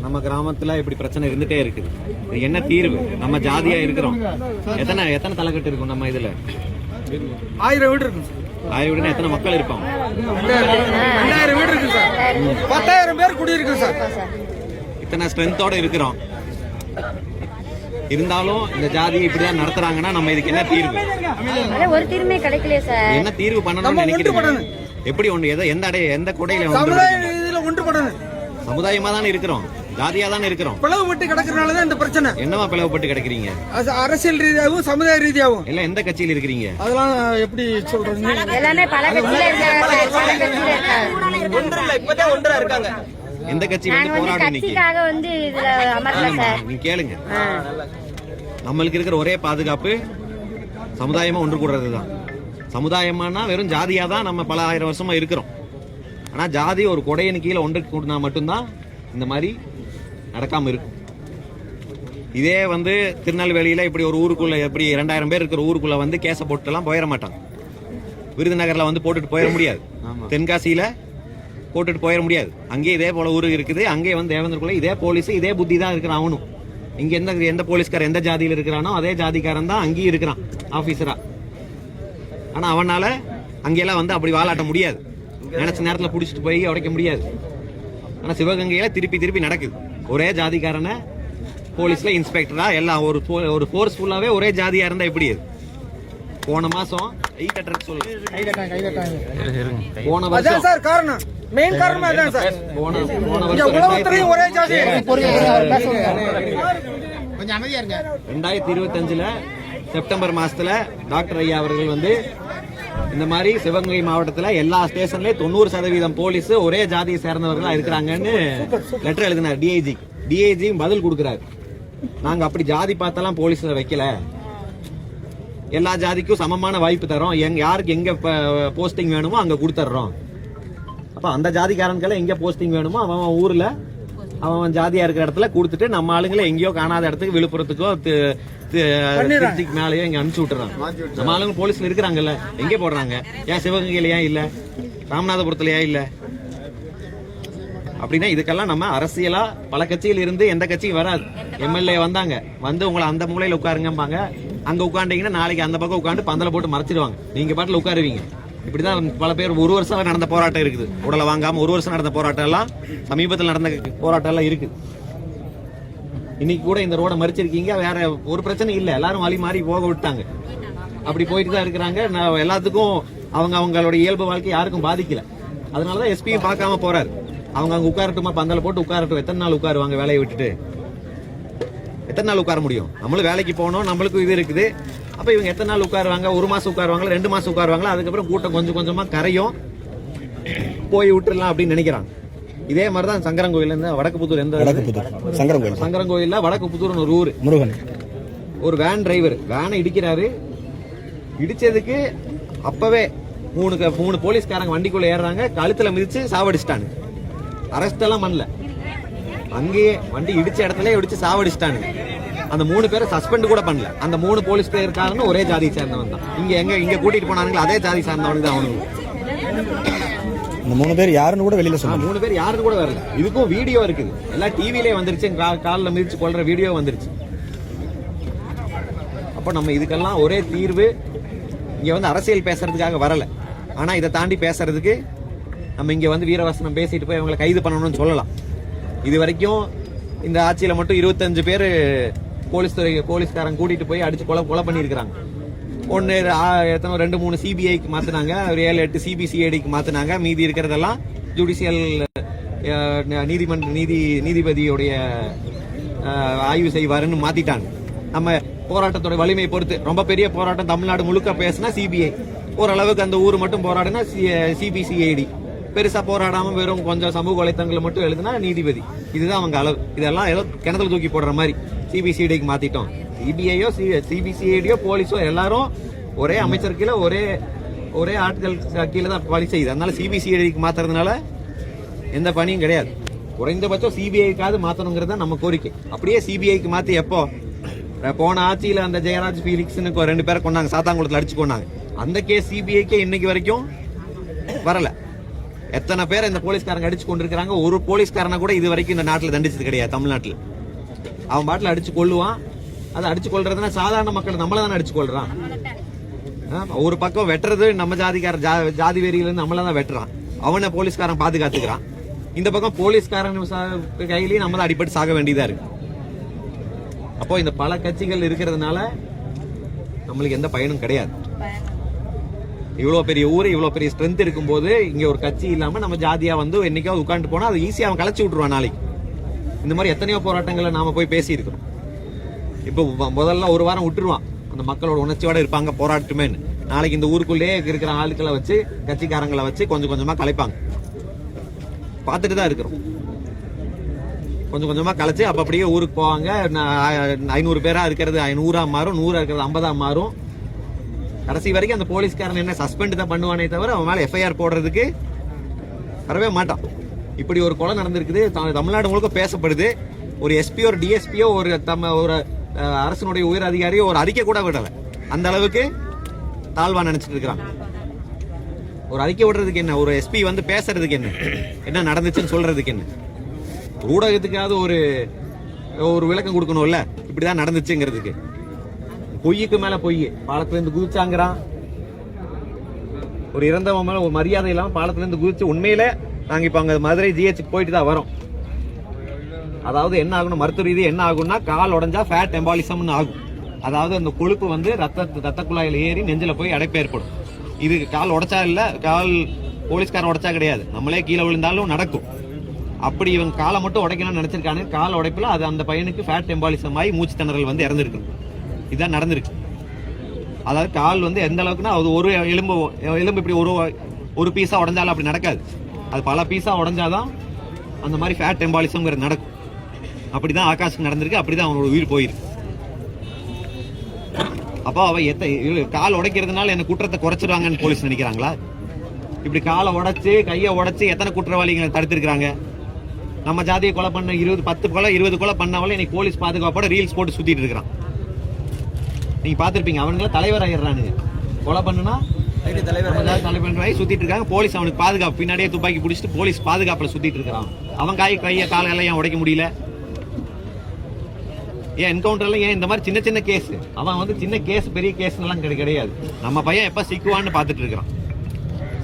நம்ம கிராமத்துல இப்படி பிரச்சனை இருந்துட்டே இருக்குது. இது என்ன தீர்வு? நம்ம ஜாதியா இருக்கிறோம். எத்தனை தலைக்கட்டு இருக்கும் நம்ம இதுல? 1000 வீடு இருக்கு சார். 1000 வீடுனா எத்தனை மக்கள் இருப்பாங்க? 2000 வீடு இருக்கு சார். 10,000 பேர் குடியிருக்கு சார். இத்தனை ஸ்ட்ரென்த்தோட இருக்கிறோம். இருந்தாலும் இந்த ஜாதியை இப்படிதான் நடத்துறாங்கன்னா நம்ம இதுக்கு என்ன தீர்வு? ஒரு தீர்வே கிடைக்கல சார். என்ன தீர்வு பண்ணணும்னு நினைக்கிறீங்க? எப்படி ஒன்று எந்த கொடையில ஒன்றுபடணும். சமுதாயமா தானே இருக்கிறோம், ஜாதியா தானே இருக்கிறோம். பிளவுபட்டு கிடக்கிறனாலதான் இந்த பிரச்சனை. என்னவா பிளவுபட்டு கிடக்குறீங்க? அரசியல் ரீதியாகவும் சமுதாய ரீதியாகவும். எல்லாம் எந்த கட்சியில இருக்கிறீங்க? அதெல்லாம் எப்படி சொல்றது? எல்லாமே பல கட்சியில இருக்காங்க. எந்த கட்சி வந்து போராடி நீ கேளுங்க. நம்மளுக்கு இருக்கிற ஒரே பாதுகாப்பு சமுதாயமா ஒன்று கூடுறதுதான். சமுதாயமானா வெறும் ஜாதியா தான் நம்ம பல ஆயிரம் வருஷமா இருக்கிறோம். ஆனா ஜாதி ஒரு கொடையின் கீழே ஒன்று கூட்டினா மட்டும்தான் இந்த மாதிரி நடக்காம இருக்கும். இதே வந்து திருநெல்வேலியில இப்படி ஒரு ஊருக்குள்ள எப்படி 2000 பேர் இருக்கிற ஊருக்குள்ள வந்து கேச போட்டுலாம் போயிட மாட்டாங்க. விருதுநகர்ல வந்து போட்டுட்டு போயிட முடியாது. தென்காசியில போட்டுட்டு போயிட முடியாது. அங்கேயே இதே போல ஊரு இருக்குது. அங்கேயே வந்து தேவேந்திரக்குள்ள இதே போலீஸ் இதே புத்தி தான் இருக்கிறான் அவனும். இங்க எந்த போலீஸ்காரன் எந்த ஜாதியில இருக்கிறானோ அதே ஜாதிக்காரன் தான் அங்கேயும் இருக்கிறான் ஆபீசரா. ஆனா அவனால அங்கெல்லாம் வந்து அப்படி வாலாட்ட முடியாது. நினைச்ச நேரத்துல புடிச்சிட்டு போய் உடைக்க முடியாது. ஆனா சிவகங்கையில திருப்பி நடக்குது. ஒரே ஜாதிக்காரனை போலீஸ்ல இன்ஸ்பெக்டரா எல்லாம் ஒரு ஃபோர்ஸ் ஃபுல்லாவே ஒரே ஜாதியா இருந்தா எப்படி? போன மாசம் போன வருஷம் சார் காரணம் மெயின் காரணம் அதான் சார். போன வருஷம் ஒரே ஜாதி 2025 செப்டம்பர் மாசத்துல டாக்டர் ஐயா அவர்கள் வந்து இந்த மாதிரி சிவகங்கை மாவட்டத்துல எல்லா ஸ்டேஷன்லயும் 90% போலீஸ் ஒரே ஜாதியை சேர்ந்தவர்களா இருக்கிறாங்கன்னு லெட்டர் எழுதினார் டிஐஜி. டிஐஜி பதில் கொடுக்கிறாரு, நாங்க அப்படி ஜாதி பார்த்தெல்லாம் போலீஸ்ல வைக்கல, எல்லா ஜாதிக்கும் சமமான வாய்ப்பு தரோம், யாருக்கு எங்க போஸ்டிங் வேணுமோ அங்க கொடுத்துறோம். அப்ப அந்த ஜாதிக்காரனுக்கெல்லாம் எங்க போஸ்டிங் வேணுமோ அவன் ஊர்ல அவன் ஜாதியா இருக்கிற இடத்துல கொடுத்துட்டு நம்ம ஆளுங்களை எங்கேயோ காணாத இடத்துக்கு விழுப்புரத்துக்கோ திருச்சிக்கு மேலேயோ இங்க அனுப்பிச்சு விட்டுறாங்க. நம்ம ஆளுங்க போலீஸ்ல இருக்கிறாங்கல்ல, எங்கே போடுறாங்க? ஏன் சிவகங்கையில ஏன் இல்ல, ராமநாதபுரத்துல ஏன் இல்ல? அப்படின்னா இதுக்கெல்லாம் நம்ம அரசியலா பல கட்சியில் இருந்து எந்த கட்சியும் வராது. எம்எல்ஏ வந்தாங்க, வந்து உங்களை அந்த மூலையில உட்காருங்கம்பாங்க. அங்க உட்காண்டீங்கன்னா நாளைக்கு அந்த பக்கம் உட்காந்து பந்தல போட்டு மறைச்சிடுவாங்க. நீங்க பாட்டுல உட்காருவீங்க. இப்படிதான் பல பேர் 1 வருஷம் நடந்த போராட்டம் இருக்குது. உடலை வாங்காம 1 வருஷம் நடந்த போராட்டம் எல்லாம் சமீபத்தில் நடந்த போராட்டம் எல்லாம் இருக்கு. இன்னைக்கு கூட இந்த ரோட மறிச்சிருக்கீங்க, வேற ஒரு பிரச்சனை இல்ல, எல்லாரும் வழி மாறி போக விட்டாங்க. அப்படி போயிட்டு தான் இருக்கிறாங்க. எல்லாத்துக்கும் அவங்களுடைய இயல்பு வாழ்க்கை யாருக்கும் பாதிக்கல. அதனாலதான் எஸ்பியும் பார்க்காம போறாரு. அவங்க அங்க உட்காரட்டுமா, பந்தல போட்டு உட்காரட்டும். எத்தனை நாள் உட்காருவாங்க வேலையை விட்டுட்டு? எத்தனை நாள் உட்கார முடியும்? நம்மளும் வேலைக்கு போகணும், நம்மளுக்கும் இது இருக்குது. அப்ப இவங்க எத்தனை நாள் உட்காருவாங்க? 1 மாசம் உட்காருவாங்களா, 2 மாசம் உட்காருவாங்களா? அதுக்கப்புறம் கூட்டம் கொஞ்சம் கொஞ்சமா கரையும், போய் விட்டுலாம் அப்படின்னு நினைக்கிறாங்க. இதே மாதிரிதான் சங்கரங்கோயில இருந்து வடக்குப்புத்தூர், சங்கரங்கோயில்ல வடக்குப்புத்தூர்னு ஒரு ஊர், முருகன் ஒரு வேன் டிரைவர் வேனை இடிக்கிறாரு. இடிச்சதுக்கு அப்பவே 3 போலீஸ்காரங்க வண்டிக்குள்ள ஏறாங்க, கழுத்துல மிதிச்சு சாவடிச்சிட்டாங்க. அரெஸ்ட் எல்லாம் பண்ணல, அங்கேயே வண்டி இடிச்ச இடத்துல இடிச்சு சாவடிச்சிட்டாங்க. அந்த 3 பேரை சஸ்பெண்ட் கூட பண்ணல. அந்த 3 போலீஸ் இருக்காருன்னு ஒரே ஜாதியை சேர்ந்தவன் தான். இங்க கூட்டிட்டு போனாங்களா அதே ஜாதி சேர்ந்தவனுக்கு தான் அவனுக்கு. இந்த 3 பேர் யாருன்னு கூட வெளியில சொன்னாங்க. 3 பேர் யாருன்னு கூட வரல. இதுக்கும் வீடியோ இருக்குது, எல்லாம் டிவிலே வந்துருச்சு. காலில் மிதிச்சு கொள்ற வீடியோ வந்துருச்சு. அப்ப நம்ம இதுக்கெல்லாம் ஒரே தீர்வு, இங்க வந்து அரசியல் பேசுறதுக்காக வரல. ஆனா இதை தாண்டி பேசுறதுக்கு நம்ம இங்க வந்து வீரவசனம் பேசிட்டு போய் அவங்களை கைது பண்ணணும்னு சொல்லலாம். இது வரைக்கும் இந்த ஆட்சியில மட்டும் 25 பேர் போலீஸ்காரங்க கூட்டிட்டு போய் அடிச்சு கொலை பண்ணிருக்காங்க. 2-3 சிபிஐக்கு மாத்தினாங்க, 7-8 சிபிசிஐடிக்கு மாத்தினாங்க. மீதி இருக்கிறதெல்லாம் ஜுடிஷியல் நீதிபதியுடைய ஆய்வு செய்வாருன்னு மாத்திட்டாங்க. நம்ம போராட்டத்தோட வலிமையை பொறுத்து ரொம்ப பெரிய போராட்டம் தமிழ்நாடு முழுக்க பேசினா சிபிஐ, ஓரளவுக்கு அந்த ஊர் மட்டும் போராடினா சிபிசிஐடி, பெருசா போராடாம வெறும் கொஞ்சம் சமூக வலைத்தங்களை மட்டும் எழுதுனா நீதிபதி. இதுதான் அவங்க அளவு. இதெல்லாம் ஏதோ கிணத்துல தூக்கி போடுற மாதிரி சிபிசிஐடிக்கு மாத்திட்டோம். சிபிஐயோ சிபிசிஐடியோ போலீஸோ எல்லாரும் ஒரே அமைச்சர் கீழே ஒரே ஆட்கள் கீழே தான் பணி செய்யுது. அதனால சிபிசிஐடிக்கு மாத்துறதுனால எந்த பணியும் கிடையாது. குறைந்தபட்சம் சிபிஐக்காவது மாத்தணுங்கிறது நம்ம கோரிக்கை. அப்படியே சிபிஐக்கு மாத்தி எப்போ போன ஆட்சியில அந்த ஜெயராஜ் பீலிக்ஸ்னு 2 பேரை கொண்டாங்க, சாத்தாங்குளத்துல அடிச்சு கொண்டாங்க. அந்த கேஸ் சிபிஐக்கே இன்னைக்கு வரைக்கும் வரல. எத்தனை பேர் இந்த போலீஸ்காரங்க அடிச்சு கொண்டிருக்காங்க. ஒரு போலீஸ்காரனை கூட இது வரைக்கும் இந்த நாட்டுல தண்டிச்சது கிடையாது. தமிழ்நாட்டுல அவன் பாட்டில் அடிச்சு கொள்ளுவான். அதை அடிச்சு கொள்றதுன்னா சாதாரண மக்கள் நம்மள தானே அடிச்சு கொள்றான். ஒரு பக்கம் வெட்டுறது நம்ம ஜாதிக்கார ஜாதி வெறியில இருந்து நம்மள தான் வெட்டுறான். அவனை போலீஸ்காரன் பாதுகாத்துக்கிறான். இந்த பக்கம் போலீஸ்காரன் கையிலயும் நம்ம தான் அடிபட்டு சாக வேண்டியதா இருக்கு. அப்போ இந்த பல கட்சிகள் இருக்கிறதுனால நம்மளுக்கு எந்த பயனும் கிடையாது. இவ்வளவு பெரிய ஊரு, இவ்வளவு பெரிய ஸ்ட்ரென்த் இருக்கும்போது இங்க ஒரு கட்சி இல்லாம நம்ம ஜாதியா வந்து என்னைக்காவது உட்காந்து போனா அது ஈஸியா அவன் கலைச்சு விட்டுருவான். நாளைக்கு இந்த மாதிரி எத்தனையோ போராட்டங்களை நாம போய் பேசி இருக்கிறோம். இப்போ முதல்ல ஒரு வாரம் விட்டுருவான், அந்த மக்களோட உணர்ச்சியோட இருப்பாங்க போராட்டமேன்னு. நாளைக்கு இந்த ஊருக்குள்ளேயே இருக்கிற ஆட்களை வச்சு கட்சிக்காரங்களை வச்சு கொஞ்சம் கொஞ்சமா கலைப்பாங்க. பார்த்துட்டு தான் இருக்கிறோம். கொஞ்சம் கொஞ்சமா கலைச்சு அப்ப அப்படியே ஊருக்கு போவாங்க. 500 பேரா இருக்கிறது 100 மாறும், 100 இருக்கிறது 50 மாறும். கடைசி வரைக்கும் அந்த போலீஸ்காரன் என்ன சஸ்பெண்ட் தான் பண்ணுவானே தவிர அவன் மேல எஃப்ஐஆர் போடுறதுக்கு வரவே மாட்டான். இப்படி ஒரு கொலை நடந்திருக்குது, தமிழ்நாடு முழுக்க பேசப்படுது. ஒரு எஸ்பியோ ஒரு டிஎஸ்பியோ ஒரு அரசனுடைய உயர் அதிகாரியோ ஒரு அறிக்கை கூட விடல. அந்த அளவுக்கு தாழ்வா நினைச்சிட்டு இருக்கிறாங்க. ஒரு அறிக்கை விடுறதுக்கு என்ன, ஒரு எஸ்பி வந்து பேசுறதுக்கு என்ன நடந்துச்சுன்னு சொல்றதுக்கு என்ன, ஊடகத்துக்காவது ஒரு விளக்கம் கொடுக்கணும்ல இப்படிதான் நடந்துச்சுங்கிறதுக்கு. பொய்யுக்கு மேல பொய். பாலத்துல இருந்து குதிச்சாங்கிறான். ஒரு இறந்தவன் மேல ஒரு மரியாதை இல்லாம பாலத்துல இருந்து குதிச்சு உண்மையில நாங்க இப்ப அங்க மதுரை ஜிஹெச்சுக்கு போயிட்டு தான் வரோம். அதாவது என்ன ஆகணும், மருத்துவ ரீதி என்ன ஆகும்னா கால் உடைஞ்சா ஃபேட் எம்பாலிசம்னு ஆகும். அதாவது அந்த கொழுப்பு வந்து ரத்த குழாயில் ஏறி நெஞ்சில போய் அடைப்பு ஏற்படும். இது கால் உடைச்சா இல்ல, கால் போலீஸ்காரன் உடைச்சா கிடையாது, நம்மளே கீழே விழுந்தாலும் நடக்கும். அப்படி இவங்க காலை மட்டும் உடைக்கணும்னு நினைச்சிருக்காங்க. கால் உடைப்புல அது அந்த பையனுக்கு ஃபேட் எம்பாலிசம் ஆகி மூச்சு திணறல் வந்து இறந்துருக்கு. இதான் நடந்திருக்கு. அதாவது கால் வந்து எந்த அளவுக்குன்னா அது ஒரு எலும்பு இப்படி ஒரு பீஸா உடைஞ்சாலும் அப்படி நடக்காது. அது பல பீஸா உடைஞ்சாதான் அந்த மாதிரி ஃபேட் எம்பாலிசம்ங்கிறது நடக்கும். அப்படிதான் ஆகாஷுக்கு நடந்திருக்கு. அப்படிதான் அவனோட உயிர் போயிருக்கு. அப்போ அவ கால் உடைக்கிறதுனால என்ன குற்றத்தை குறைச்சிருவாங்கன்னு போலீஸ் நினைக்கிறாங்களா? இப்படி காலை உடைச்சு கையை உடைச்சு எத்தனை குற்றவாளிகளை தடுத்திருக்காங்க. நம்ம ஜாதியை கொலை பண்ண 10 கொலை 20 கொலை பண்ணாவளே இன்னைக்கு போலீஸ் பாதுகாப்போட ரீல்ஸ் போட்டு சுத்திட்டு இருக்கிறான். நீங்க பாத்திருப்பீங்க. அவனுங்கள தலைவர் ஆயிடுறானுங்க. கொலை பண்ணுனா தலைவர் சுத்திட்டு இருக்காங்க. போலீஸ் அவனுக்கு பாதுகாப்பு பின்னாடியே துப்பாக்கி பிடிச்சிட்டு போலீஸ் பாதுகாப்புல சுத்திட்டு இருக்கான். அவன் கையை காலையெல்லாம் ஏன் உடைக்க முடியல? ஏன் என்கவுண்டர்ல ஏன் இந்த மாதிரி சின்ன சின்ன கேஸ்? அவன் வந்து சின்ன கேஸ் பெரிய கேஸ் எல்லாம் கிடையாது. நம்ம பையன் எப்ப சிக்குவான்னு பாத்துட்டு இருக்கிறான்.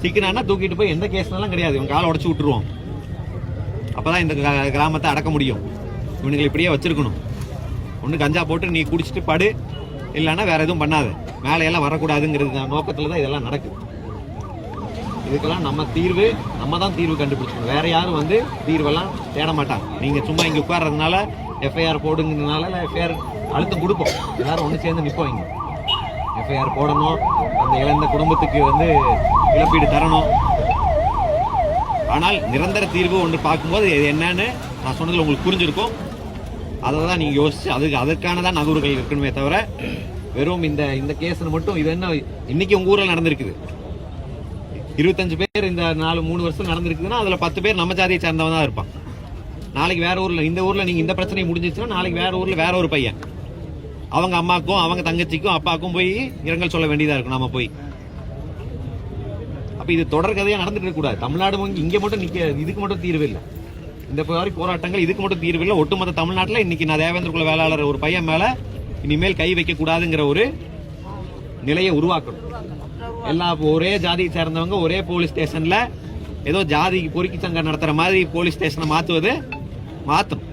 சிக்கினான்னா தூக்கிட்டு போய் எந்த கேஸ் எல்லாம் கிடையாது, இவன் காலை உடைச்சு விட்டுருவோம். அப்பதான் இந்த கிராமத்தை அடக்க முடியும். இவனுங்களை இப்படியே வச்சிருக்கணும். ஒண்ணு கஞ்சா போட்டு நீ குடிச்சிட்டு படு, இல்லைன்னா வேற எதுவும் பண்ணாத, மேலையெல்லாம் வரக்கூடாதுங்கிறது நோக்கத்துல தான் இதெல்லாம் நடக்குது. இதுக்கெல்லாம் நம்ம தான் தீர்வு கண்டுபிடிச்சோம். வேற யாரும் வந்து தீர்வெல்லாம் தேட மாட்டாங்க. நீங்க சும்மா இங்க உட்கார்றதுனால எஃப்ஐஆர் போடுங்கிறதுனால எஃப்ஐஆர் அழுத்தம் கொடுப்போம். எல்லாரும் ஒன்று சேர்ந்து நிற்போம். இங்க எஃப்ஐஆர் போடணும், அந்த இழந்த குடும்பத்துக்கு வந்து இழப்பீடு தரணும். ஆனால் நிரந்தர தீர்வு ஒன்று பார்க்கும்போது இது என்னன்னு நான் சொன்னதுல உங்களுக்கு புரிஞ்சிருக்கும். அதை தான் நீங்க யோசிச்சு அதற்கான தான் நகர்வுகள் இருக்கணுமே தவிர வெறும் இந்த கேஸ் மட்டும் இது என்ன இன்னைக்கு உங்க ஊரில் நடந்திருக்குது. 25 பேர் இந்த 3 வருஷம் நடந்திருக்குதுன்னா அதுல 10 பேர் நம்ம ஜாதியை சேர்ந்தவன் தான் இருப்பான். நாளைக்கு வேற ஊர்ல, இந்த ஊர்ல நீங்க இந்த பிரச்சனை முடிஞ்சிச்சுன்னா நாளைக்கு வேற ஊர்ல வேற ஒரு பையன் அவங்க அம்மாக்கும் அவங்க தங்கச்சிக்கும் அப்பாக்கும் போய் இரங்கல் சொல்ல வேண்டியதா இருக்கும். நாம போய் அப்ப இது தொடர் கதையா நடந்துட்டு இருக்க கூடாது. தமிழ்நாடு இங்க மட்டும் இதுக்கு மட்டும் தீர்வு இல்லை. இந்த மாதிரி போராட்டங்கள் இதுக்கு மட்டும் தீர்வு இல்லை. ஒட்டுமொத்த தமிழ்நாட்டில் இன்னைக்கு நான் தேவேந்திர குல வேளாளர் ஒரு பையன் மேல இனிமேல் கை வைக்க கூடாதுங்கிற ஒரு நிலையை உருவாக்கணும். எல்லா ஒரே ஜாதியை சேர்ந்தவங்க ஒரே போலீஸ் ஸ்டேஷன்ல ஏதோ ஜாதிக்கு பொறுக்கி சங்கம் நடத்துற மாதிரி போலீஸ் ஸ்டேஷனை மாத்தணும்.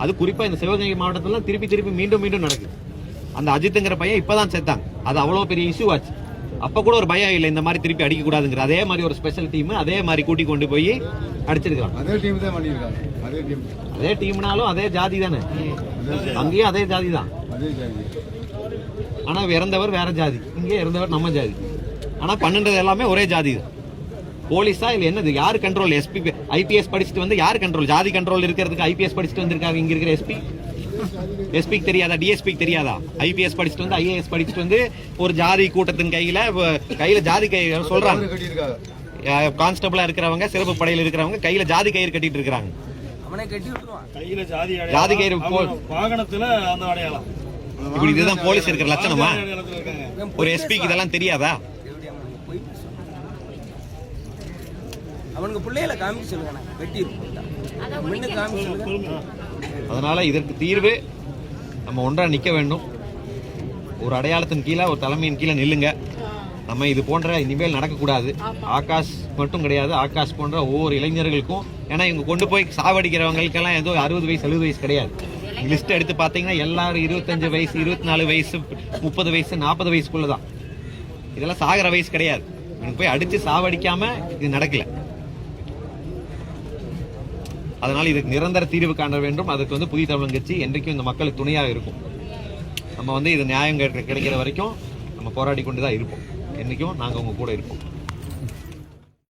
அது குறிப்பா இந்த சிவகங்கை மாவட்டத்துல திருப்பி மீண்டும் நடக்குது. அந்த அஜித்ங்கிற பையன் இப்பதான் சேர்த்தாங்க. அது அவ்வளவு பெரிய இஷ்யூ ஆச்சு. அப்ப கூட ஒரு பயம் இல்லை இந்த மாதிரி திருப்பி அடிக்க கூடாதுங்கிற. அதே மாதிரி ஒரு ஸ்பெஷல் டீம் அதே மாதிரி கூட்டி கொண்டு போய் அடிச்சிருக்காங்க. அதே டீம்னாலும் அதே ஜாதி தானே, அங்கேயும் அதே ஜாதி தான். ஆனா இறந்தவர் வேற ஜாதி, இங்கே இறந்தவர் நம்ம ஜாதி. ஆனா பண்ணுறது எல்லாமே ஒரே ஜாதி தான். போலீஸா இல்ல என்னது, யாரு கண்ட்ரோல்? எஸ்பி ஐபிஎஸ் படிச்சுட்டு வந்து யாரு கண்ட்ரோல்? ஜாதி கண்ட்ரோல் இருக்கிறதுக்கு ஐபிஎஸ் படிச்சுட்டு வந்திருக்காங்க. இங்க இருக்கிற எஸ்பிக்கு தெரியாதா? டிஎஸ்பிக்கு தெரியாதா? ஐபிஎஸ் படிச்சுட்டு வந்து ஐஏஎஸ் படிச்சுட்டு வந்து ஒரு ஜாதி கூட்டத்தின் கையில ஜாதி கயிறு சொல்றாங்க. கான்ஸ்டபிளா இருக்கிறவங்க, சிறப்பு படையில இருக்கிறவங்க கையில ஜாதி கயிறு கட்டிட்டு இருக்காங்க. ஜாதி கயிறு வாகனத்துல அந்த அடையாளம். இப்படி இதுதான் போலீஸ் இருக்கிற லட்சணமா? ஒரு எஸ்பிக்கு இதெல்லாம் தெரியாதா? அவனுக்கு பிள்ளைகளை காமிக்க சொல்லுங்க, வெட்டி முன்னு காமிக்க சொல்லுங்க. அதனால இதற்கு தீர்வு நம்ம ஒன்றா நிக்க வேண்டும். ஒரு அடையாளத்தின் கீழே, ஒரு தலைமையின் கீழே நில்லுங்க. நம்ம இது போன்ற இனிமேல் நடக்கக்கூடாது. ஆகாஷ் மட்டும் கிடையாது, ஆகாஷ் போன்ற ஒவ்வொரு இளைஞர்களுக்கும். ஏன்னா இவங்க கொண்டு போய் சாவடிக்கிறவங்களுக்கெல்லாம் ஏதோ 60 வயசு 70 வயசு கிடையாது. லிஸ்ட் எடுத்து பார்த்தீங்கன்னா எல்லாரும் 25 வயசு 24 வயசு 30 வயசு 40 வயசுக்குள்ளதான். இதெல்லாம் சாகிற வயசு கிடையாது. இவனுக்கு போய் அடிச்சு சாவடிக்காம இது நடக்கல. அதனால இதுக்கு நிரந்தர தீர்வு காண வேண்டும். அதுக்கு வந்து புதிய தமிழன் கட்சி என்றைக்கும் இந்த மக்களுக்கு துணையாக இருக்கும். நம்ம வந்து இது நியாயம் கிடைக்கிற வரைக்கும் நம்ம போராடி கொண்டு தான் இருப்போம். என்றைக்கும் நாங்கள் உங்க கூட இருப்போம்.